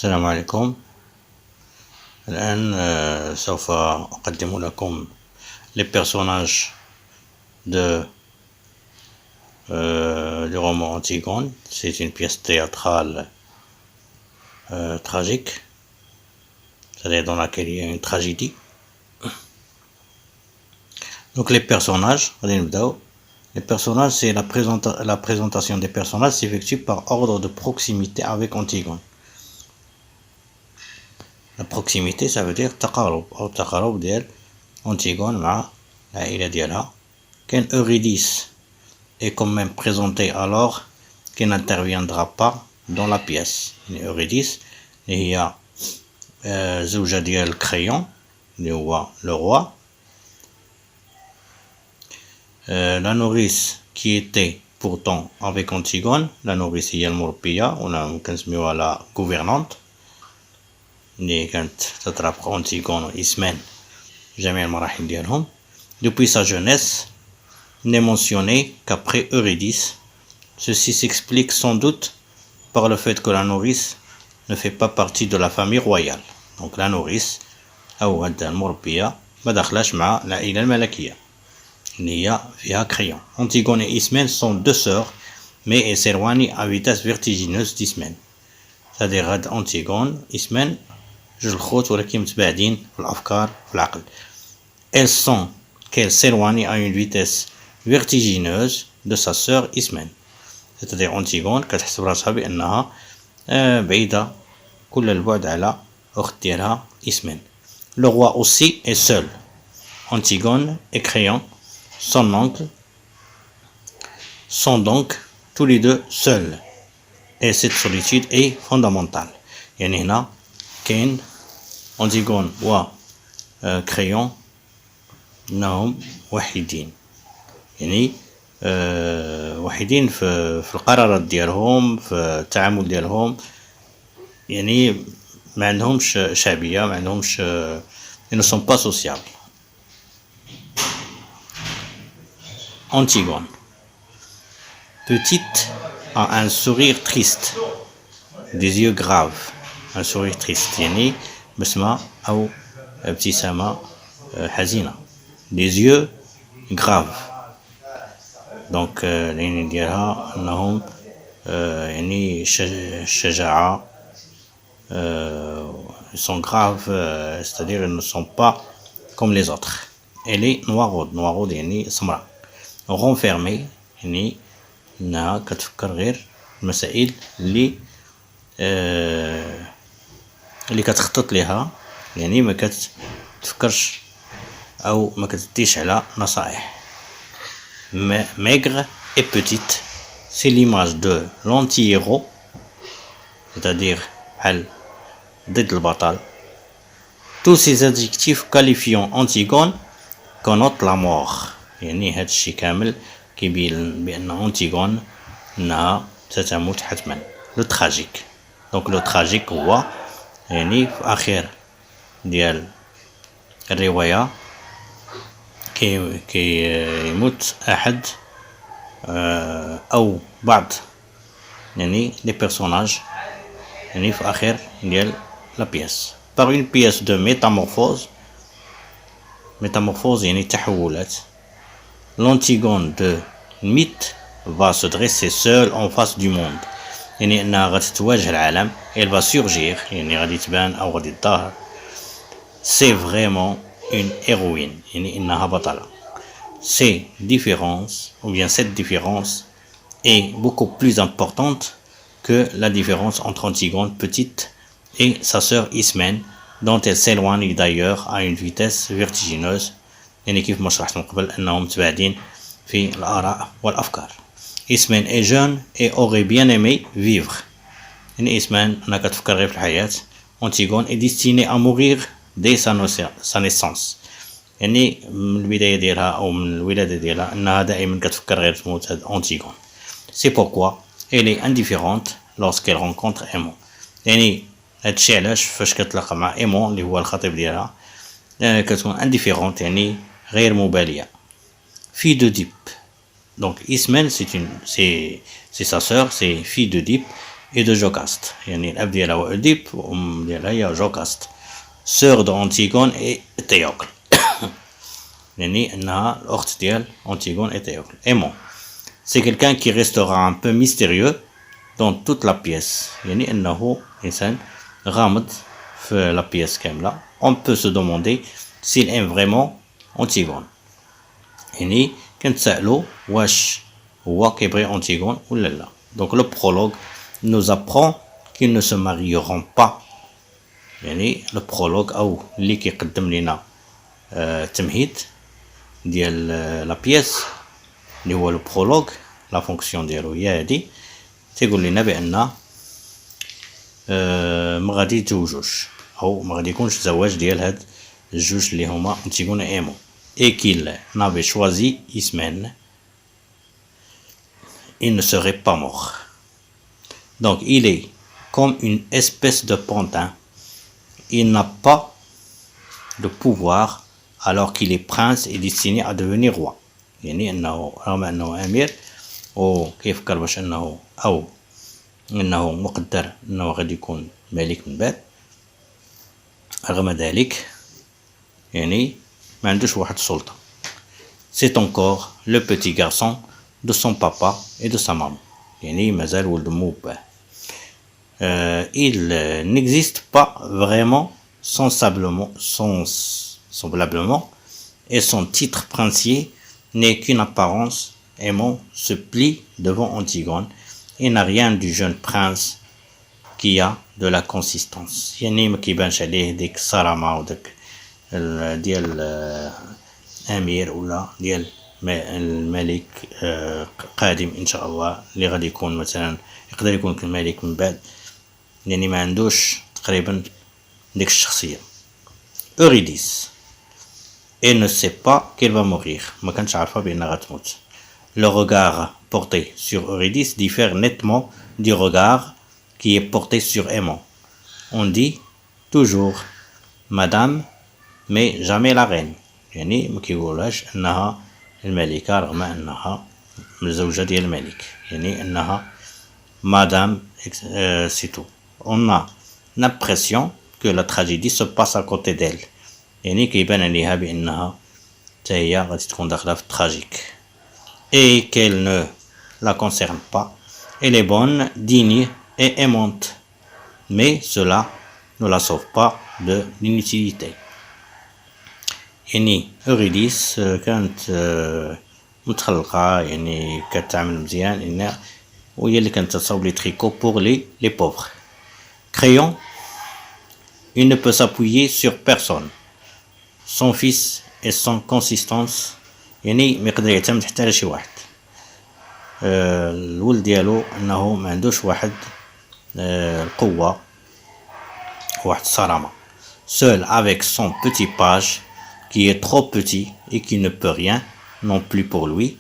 السلام عليكم. الآن سوف أقدم لكم les personnages du roman Antigone. C'est une pièce théâtrale tragique, c'est-à-dire dans laquelle il y a une tragédie. Donc les personnages, c'est la présentation des personnages s'effectue par ordre de proximité avec Antigone. La proximité, ça veut dire تقارب أو تقارب ديال Antigone مع العائلة ديالها. كان Eurydice est quand même présenté alors qu'il n'interviendra pas dans la pièce. Eurydice اللي هي زوجة ديال Créon اللي هو le roi. La nourrice qui était pourtant avec Antigone, la nourrice هي المربية ولا كنسميوها la gouvernante اللي كانت تترافق أنتيغون وإسمين جميع المراحل ديالهم. Depuis sa jeunesse, n'est mentionné qu'après Eurydice. Ceci s'explique sans doute par le fait que la nourrice ne fait pas partie de la famille royale. Donc la nourrice أو هاد المربية ما دخلاش مع العائلة الملكية اللي هي فيها Créon. Antigone et Ismène sont deux sœurs mais elles s'éloignent à vitesse vertigineuse d'Ismène. C'est-à-dire هاد Antigone Ismène جوج الخوت ولكن متباعدين في الأفكار في العقل. Elles sont qu'elles s'éloignent à une vitesse vertigineuse de sa sœur Ismène. C'est-à-dire Antigone كتحسب راسها بأنها بعيدة كل البعد على أخت ديالها Ismène. Le roi aussi est seul. Antigone et Créon, son oncle, sont donc tous les deux seuls. Et cette solitude est fondamentale. يعني هنا كاين أنتيغون و كريون انهم وحيدين، يعني وحيدين في القرارات ديالهم، في التعامل ديالهم، يعني ما عندهمش شعبيه، ما عندهمش ils ne sont pas sociables. Antigone petite a un sourire triste, des yeux graves, un sourire triste يعني بسمة أو ابتسامة حزينة. des yeux graves. donc العين ديالها أنهم يعني شجاعة ils sont graves, c'est-à-dire ils ne sont pas comme les autres. elle est noiraude يعني سمراء. renfermée يعني أنها كتفكر غير المسائل اللي كتخطط لها، يعني ما كتفكرش أو ما كتديش على نصائح. maigre et petite, c'est l'image de l'anti-héros, c'est-à-dire بحال ضد البطل. tous ces adjectifs qualifiant Antigone connotent la mort. يعني هاد الشي كامل كيبين بأن أنتيغون أنها ستموت حتما. le tragique. donc le tragique هو يعني في آخر ديال الرواية كي يموت أحد أو بعض يعني les personnages يعني في آخر ديال la pièce. par une pièce de métamorphose يعني تحولات. l'Antigone de mythe va se dresser seule en face du monde. يعني أنها غتتواجه العالم. elle va surgir يعني غادي تبان أو غادي تظهر. c'est vraiment une héroïne يعني إنها بطلة. ces différences ou bien cette différence est beaucoup plus importante que la différence entre Antigone petite et sa sœur Ismène dont elle s'éloigne d'ailleurs à une vitesse vertigineuse. يعني كيف ما شرحت من قبل أنهم متباعدين في الآراء والأفكار. Ismène est jeune et aurait bien aimé vivre. يعني إسمين أنا كتفكر غير في الحياة. Antigone est destinée à mourir dès sa naissance. يعني من البداية ديالها أو من الولادة ديالها أنها دائما كتفكر غير تموت هاد Antigone. c'est pourquoi elle est indifférente lorsqu'elle rencontre Aimon. يعني هادشي علاش فاش كتلاقى مع Aimon اللي هو الخطيب ديالها كتكون indifférente يعني غير مبالية. fille d'Oedipe. donc Ismène c'est sa sœur, c'est fille d'Oedipe. et de Jocaste. يعني الأب ديالها هو أوديب وأم ديالها هي جوكاست. sœur d'Antigone et Théocle. يعني أنها الأخت ديال Antigone et Théocle. Aimant. C'est quelqu'un qui restera un peu mystérieux dans toute la pièce. يعني أنه إنسان غامض في la pièce كاملة. On peut se demander s'il aime vraiment Antigone. يعني كنتسألو واش هو كيبغي أنتيغون ولا لا. Donc le prologue nous apprend qu'ils ne se marieront pas. يعني le prologue أو اللي كيقدم لنا التمهيد ديال لا بيس اللي هو لو prologue لا فونكسيون ديالو هي هادي تيقول لنا بأن ما غادي يتزوجوش أو ما غادي يكونش زواج ديال هاد الجوج اللي هما أنتيغون et Aimon. Et qu'il n'avait choisi Ismène, il ne serait pas mort. Donc il est comme une espèce de pantin. Il n'a pas de pouvoir alors qu'il est prince et destiné à devenir roi. يعني أنه رغم أنه أمير وكيفكر باش أنه أو أنه مقدر أنه غادي يكون ملك من بعد، رغم ذلك يعني ما عندوش واحد السلطة. C'est encore le petit garçon de son papa et de sa maman. يعني مازال ولد مو وباه. Il n'existe pas vraiment semblablement et son titre princier n'est qu'une apparence. Aimon se plie devant Antigone et n'a rien du jeune prince qui a de la consistance. يعني ما كيبانش عليه ديك الصرامة وداك ديال امير ولا ديال الملك قادم ان شاء الله اللي غادي يكون مثلا يقدر يكون الملك من بعد، يعني ما عندوش تقريبا ديك الشخصيه. Eurydice elle ne sait pas qu'elle va mourir. ما كانش عارفه بانها غتموت. Le regard porté sur Eurydice diffère nettement du regard qui est porté sur Aimon. On dit toujours madame mais jamais la reine. يعني ما كيقولهاش انها الملكة رغم انها الزوجة ديال الملك، يعني انها مادام c'est tout. On a l'impression que la tragédie se passe à côté d'elle. يعني كيبان عليها بانها حتى هي غادي تكون داخلة في التراجيك. Et qu'elle ne la concerne pas. Elle est bonne, digne et aimante. Mais cela ne la sauve pas de l'inutilité. يعني أوريديس كانت متخلقة، يعني كتعمل مزيان إنها وهي اللي كانت تصاوب لي تريكو بور لي بوفر. Créon, il ne peut s'appuyer sur personne. Son fils et son consistance يعني ما يقدر يعتمد حتى على شي واحد. الولد ديالو انه ما عندوش واحد القوة واحد الصرامة. Seul avec son petit page qui est trop petit et qui ne peut rien non plus pour lui,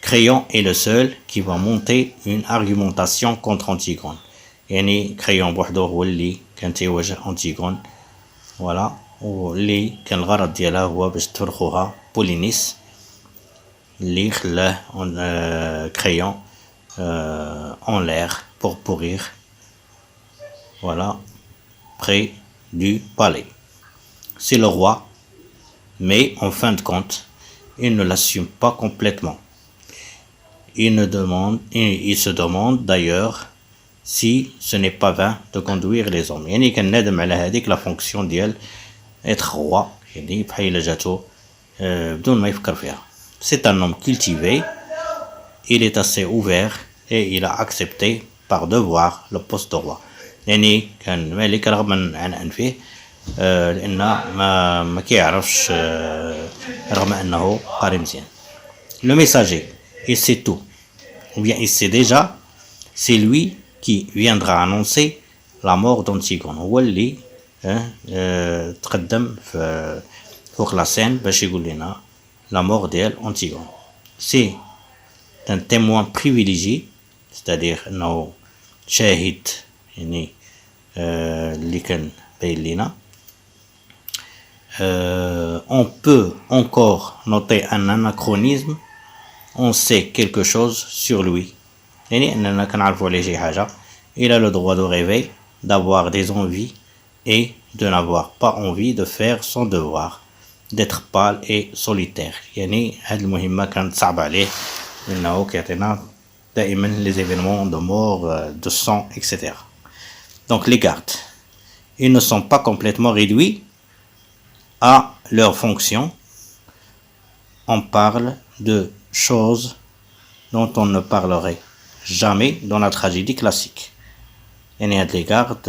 Créon est le seul qui va monter une argumentation contre Antigone. يعني كريون بوحدو هو اللي كان تيواجه أنتيغون، فوالا، واللي كان الغرض ديالها هو باش تفرخوها بولينيس اللي خلاه كريون en l'air pour pourrir, voilà, près du palais. C'est le roi, mais en fin de compte, il ne l'assume pas complètement. Il se demande d'ailleurs si ce n'est pas vain de conduire les hommes. يعني كان نادم على هذيك la fonction ديال être roi، يعني بحال جاتو بدون ما يفكر فيها. C'est un homme cultivé, il est assez ouvert et il a accepté par devoir le poste de roi. يعني كان ملك رغم عن أنفه لأن ما كيعرفش رغم أنه قاري مزيان. Le messager, il sait tout, ou bien il sait déjà, c'est lui qui viendra annoncer la mort d'Antigone. هو اللي تقدم فوق la scène باش يقول لنا la mort ديال Antigone. C'est un témoin privilégié, c'est-à-dire انه شاهد يعني اللي كان باين لينا. On peut encore noter un anachronisme. On sait quelque chose sur lui. يعني اننا كنعرفوا عليه شي حاجه. il a le droit de rêver, d'avoir des envies et de n'avoir pas envie de faire son devoir, d'être pâle et solitaire. يعني هاد المهمة كانت صعبة عليه لأنه كيعطينا دائما les événements de mort, de sang, etc. Donc les gardes, ils ne sont pas complètement réduits à leur fonction. On parle de choses dont on ne parlerait jamais dans la tragédie classique. يعني هاد les gardes,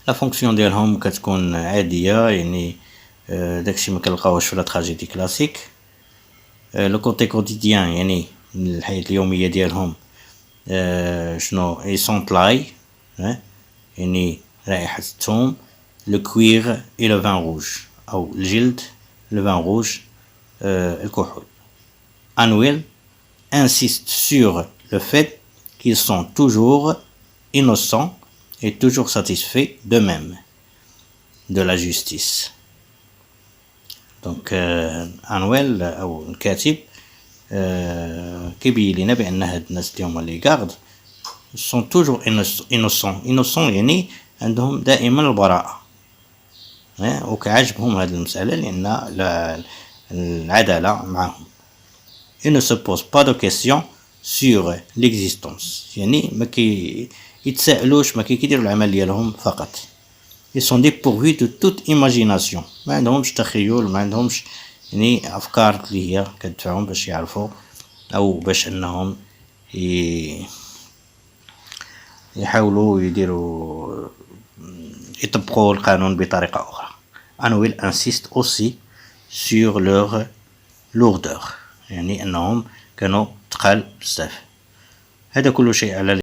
لا فونكسيون ديالهم كتكون عاديه يعني داكشي ما كنلقاوهش في لا تراجيدي كلاسيك. لو كوتي كوتيديان يعني من الحياه اليوميه ديالهم شنو اي سونطلاي يعني رائحه الثوم، لو كوير اي لو فان روج او الجلد، لو فان روج الكحول. Anouel insiste sur le fait qu'ils sont toujours innocents et toujours satisfaits d'eux-mêmes, de la justice. Donc Anouel أو الكاتب كيبين لنا بأن هاد الناس اللي هما لي غارد sont toujours innocents يعني عندهم دائما البراءة، وكعجبهم هاد المسألة لأن العدالة معهم. Ils ne se posent pas de questions sur l'existence، يعني ما يتساءلوش، ما كيديروا العمل ديالهم فقط. Ils sont dépourvus de toute imagination، ما عندهمش تخيل، ما عندهمش يعني أفكار اللي هي كتدفعهم باش يعرفوا أو باش أنهم يحاولوا يطبقوا القانون بطريقة أخرى. Anouel insiste aussi sur leur lourdeur، يعني أنهم كانوا تقال بزاف. هذا كل شيء على